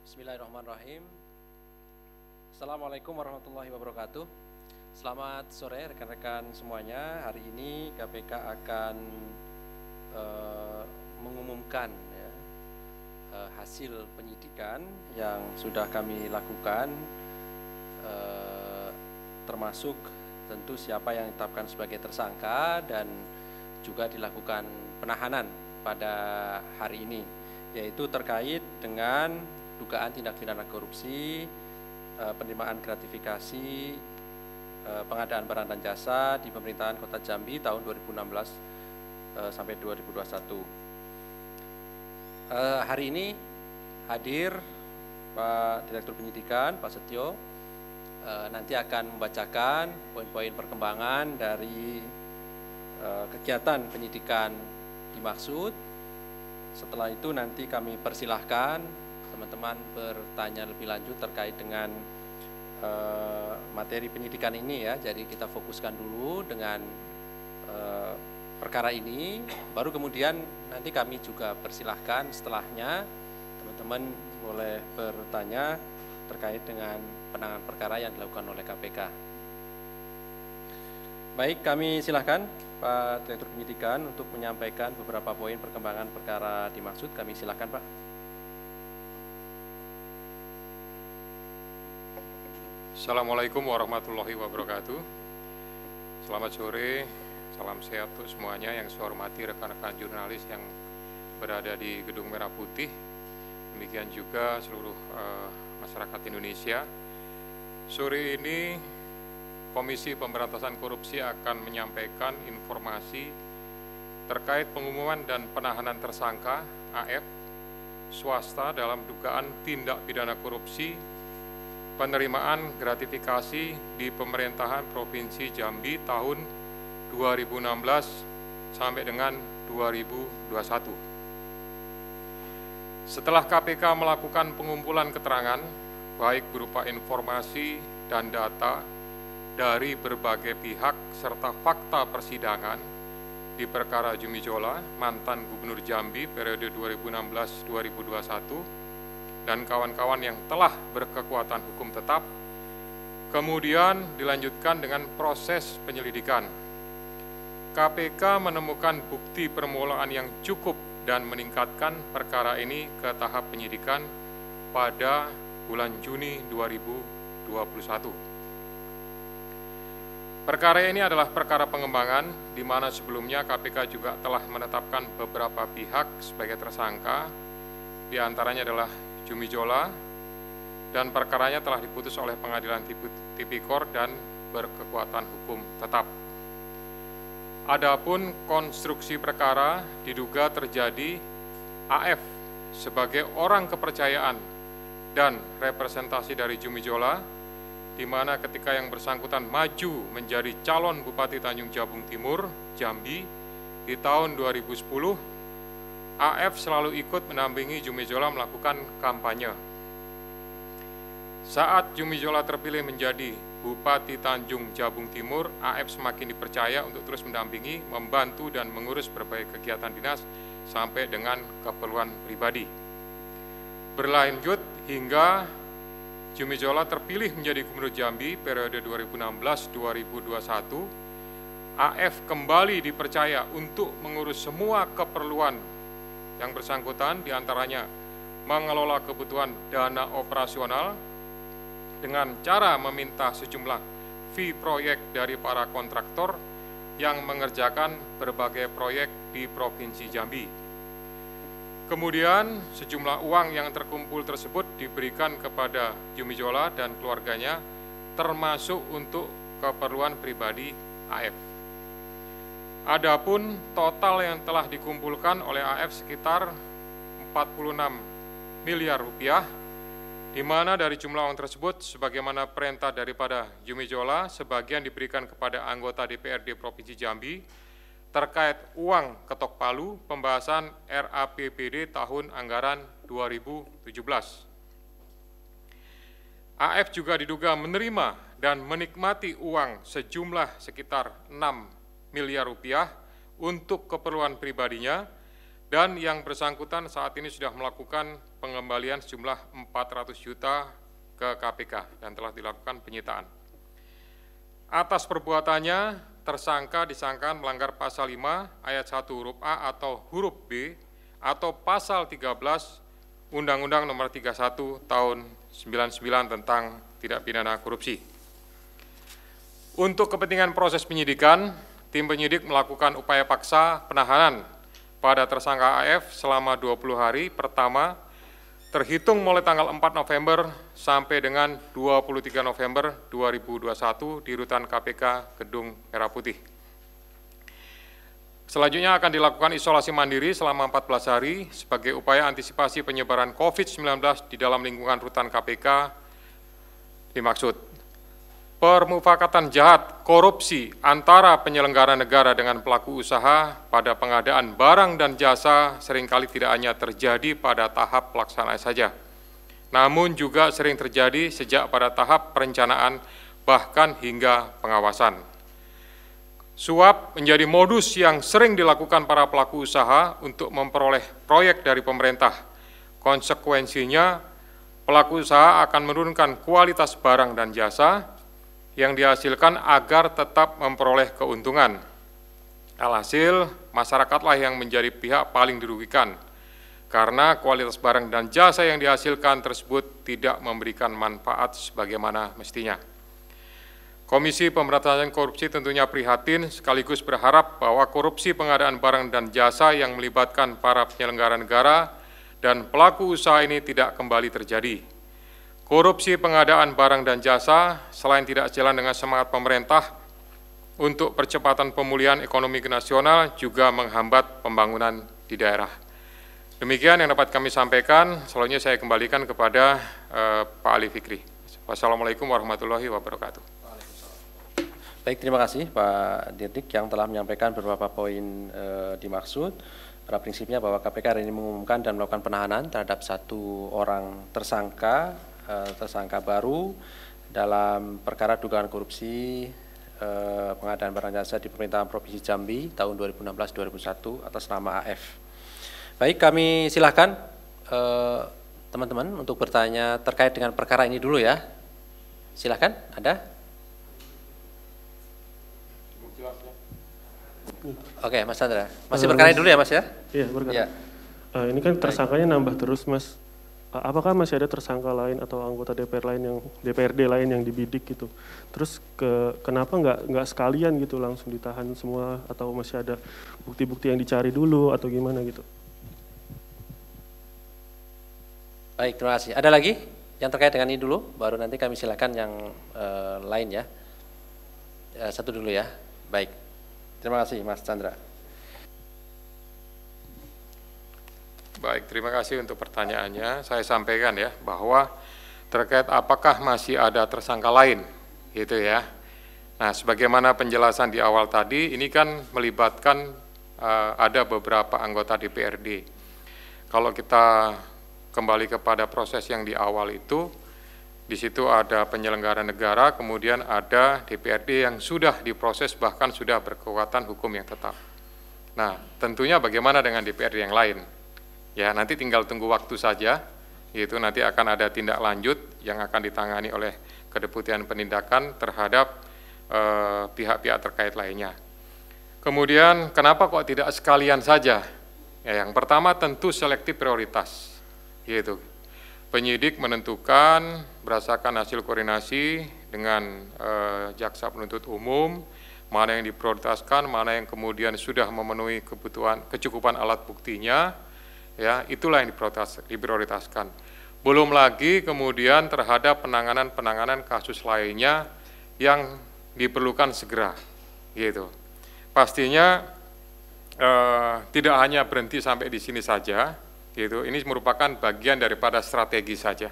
Bismillahirrahmanirrahim. Assalamualaikum warahmatullahi wabarakatuh. Selamat sore rekan-rekan semuanya. Hari ini KPK akan mengumumkan ya, hasil penyidikan yang sudah kami lakukan, termasuk tentu siapa yang ditetapkan sebagai tersangka dan juga dilakukan penahanan pada hari ini, yaitu terkait dengan dugaan tindak pidana korupsi, penerimaan gratifikasi, pengadaan barang dan jasa di pemerintahan Kota Jambi tahun 2016 sampai 2021. Hari ini hadir Pak Direktur Penyidikan, Pak Setio, nanti akan membacakan poin-poin perkembangan dari kegiatan penyidikan dimaksud. Setelah itu nanti kami persilahkan teman-teman bertanya lebih lanjut terkait dengan materi penyidikan ini ya. Jadi kita fokuskan dulu dengan perkara ini, baru kemudian nanti kami juga persilahkan setelahnya teman-teman boleh bertanya terkait dengan penanganan perkara yang dilakukan oleh KPK. Baik, kami silahkan Pak Direktur Penyidikan untuk menyampaikan beberapa poin perkembangan perkara dimaksud. Kami silahkan Pak. Assalamualaikum warahmatullahi wabarakatuh. Selamat sore, salam sehat untuk semuanya. Yang saya hormati rekan-rekan jurnalis yang berada di Gedung Merah Putih, demikian juga seluruh masyarakat Indonesia. Sore ini Komisi Pemberantasan Korupsi akan menyampaikan informasi terkait pengumuman dan penahanan tersangka AF swasta dalam dugaan tindak pidana korupsi penerimaan gratifikasi di pemerintahan Provinsi Jambi tahun 2016 sampai dengan 2021. Setelah KPK melakukan pengumpulan keterangan, baik berupa informasi dan data dari berbagai pihak serta fakta persidangan di perkara Jumijola, mantan Gubernur Jambi periode 2016-2021, dan kawan-kawan yang telah berkekuatan hukum tetap, kemudian dilanjutkan dengan proses penyelidikan. KPK menemukan bukti permulaan yang cukup dan meningkatkan perkara ini ke tahap penyidikan pada bulan Juni 2021. Perkara ini adalah perkara pengembangan, di mana sebelumnya KPK juga telah menetapkan beberapa pihak sebagai tersangka, di antaranya adalah Jumijola, dan perkaranya telah diputus oleh Pengadilan Tipikor dan berkekuatan hukum tetap. Adapun konstruksi perkara diduga terjadi AF sebagai orang kepercayaan dan representasi dari Jumijola, di mana ketika yang bersangkutan maju menjadi calon Bupati Tanjung Jabung Timur, Jambi, di tahun 2010, AF selalu ikut mendampingi Jumijola melakukan kampanye. Saat Jumijola terpilih menjadi Bupati Tanjung Jabung Timur, AF semakin dipercaya untuk terus mendampingi, membantu dan mengurus berbagai kegiatan dinas sampai dengan keperluan pribadi. Berlanjut hingga Jumijola terpilih menjadi Gubernur Jambi periode 2016-2021, AF kembali dipercaya untuk mengurus semua keperluan yang bersangkutan, diantaranya mengelola kebutuhan dana operasional dengan cara meminta sejumlah fee proyek dari para kontraktor yang mengerjakan berbagai proyek di Provinsi Jambi. Kemudian sejumlah uang yang terkumpul tersebut diberikan kepada Jumijola dan keluarganya, termasuk untuk keperluan pribadi AF. Adapun total yang telah dikumpulkan oleh AF sekitar 46 miliar rupiah, di mana dari jumlah uang tersebut, sebagaimana perintah daripada Jumijola, sebagian diberikan kepada anggota DPRD Provinsi Jambi terkait uang ketok palu pembahasan RAPBD tahun anggaran 2017. AF juga diduga menerima dan menikmati uang sejumlah sekitar 6 miliar rupiah untuk keperluan pribadinya, dan yang bersangkutan saat ini sudah melakukan pengembalian sejumlah 400 juta ke KPK dan telah dilakukan penyitaan. Atas perbuatannya, tersangka disangkakan melanggar pasal 5 ayat 1 huruf A atau huruf B atau pasal 13 Undang-Undang Nomor 31 Tahun 99 tentang tindak pidana korupsi. Untuk kepentingan proses penyidikan, tim penyidik melakukan upaya paksa penahanan pada tersangka AF selama 20 hari pertama terhitung mulai tanggal 4 November sampai dengan 23 November 2021 di Rutan KPK Gedung Merah Putih. Selanjutnya akan dilakukan isolasi mandiri selama 14 hari sebagai upaya antisipasi penyebaran COVID-19 di dalam lingkungan Rutan KPK dimaksud permufakatan jahat korupsi antara penyelenggara negara dengan pelaku usaha pada pengadaan barang dan jasa seringkali tidak hanya terjadi pada tahap pelaksanaan saja, namun juga sering terjadi sejak pada tahap perencanaan bahkan hingga pengawasan. Suap menjadi modus yang sering dilakukan para pelaku usaha untuk memperoleh proyek dari pemerintah. Konsekuensinya, pelaku usaha akan menurunkan kualitas barang dan jasa yang dihasilkan agar tetap memperoleh keuntungan. Alhasil, masyarakatlah yang menjadi pihak paling dirugikan, karena kualitas barang dan jasa yang dihasilkan tersebut tidak memberikan manfaat sebagaimana mestinya. Komisi Pemberantasan Korupsi tentunya prihatin sekaligus berharap bahwa korupsi pengadaan barang dan jasa yang melibatkan para penyelenggara negara dan pelaku usaha ini tidak kembali terjadi. Korupsi pengadaan barang dan jasa selain tidak jalan dengan semangat pemerintah untuk percepatan pemulihan ekonomi nasional juga menghambat pembangunan di daerah. Demikian yang dapat kami sampaikan. Selanjutnya saya kembalikan kepada Pak Ali Fikri. Wassalamualaikum warahmatullahi wabarakatuh. Baik, terima kasih Pak Dirdik yang telah menyampaikan beberapa poin dimaksud. Pada prinsipnya bahwa KPK hari ini mengumumkan dan melakukan penahanan terhadap satu orang tersangka baru dalam perkara dugaan korupsi pengadaan barang jasa di Pemerintahan Provinsi Jambi tahun 2016-2021 atas nama AF. Baik, kami silakan teman-teman untuk bertanya terkait dengan perkara ini dulu ya. Silakan, ada? Oke, Mas Chandra. Masih perkara dulu ya, Mas ya? Iya, perkara. Ya. Ini kan tersangkanya nambah terus, Mas. Apakah masih ada tersangka lain atau anggota DPRD lain yang dibidik gitu? Terus kenapa nggak sekalian gitu langsung ditahan semua, atau masih ada bukti-bukti yang dicari dulu atau gimana gitu? Baik, terima kasih. Ada lagi yang terkait dengan ini dulu, baru nanti kami silakan yang lain ya. Satu dulu ya. Baik, terima kasih Mas Chandra. Baik, terima kasih untuk pertanyaannya. Saya sampaikan ya bahwa terkait apakah masih ada tersangka lain, gitu ya. Nah, sebagaimana penjelasan di awal tadi, ini kan melibatkan ada beberapa anggota DPRD. Kalau kita kembali kepada proses yang di awal itu, di situ ada penyelenggara negara, kemudian ada DPRD yang sudah diproses bahkan sudah berkekuatan hukum yang tetap. Nah, tentunya bagaimana dengan DPRD yang lain? Ya, nanti tinggal tunggu waktu saja, yaitu nanti akan ada tindak lanjut yang akan ditangani oleh Kedeputian Penindakan terhadap pihak-pihak terkait lainnya. Kemudian, kenapa kok tidak sekalian saja? Ya, yang pertama tentu selektif prioritas, yaitu penyidik menentukan berdasarkan hasil koordinasi dengan jaksa penuntut umum, mana yang diprioritaskan, mana yang kemudian sudah memenuhi kecukupan alat buktinya, ya itulah yang diprioritaskan. Belum lagi kemudian terhadap penanganan kasus lainnya yang diperlukan segera, gitu. Pastinya tidak hanya berhenti sampai di sini saja, gitu. Ini merupakan bagian daripada strategi saja,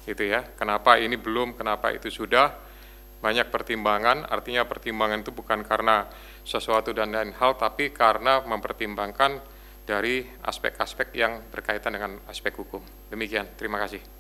gitu ya. Kenapa ini belum, kenapa itu sudah, banyak pertimbangan. Artinya pertimbangan itu bukan karena sesuatu dan lain hal, tapi karena mempertimbangkan dari aspek-aspek yang berkaitan dengan aspek hukum. Demikian, terima kasih.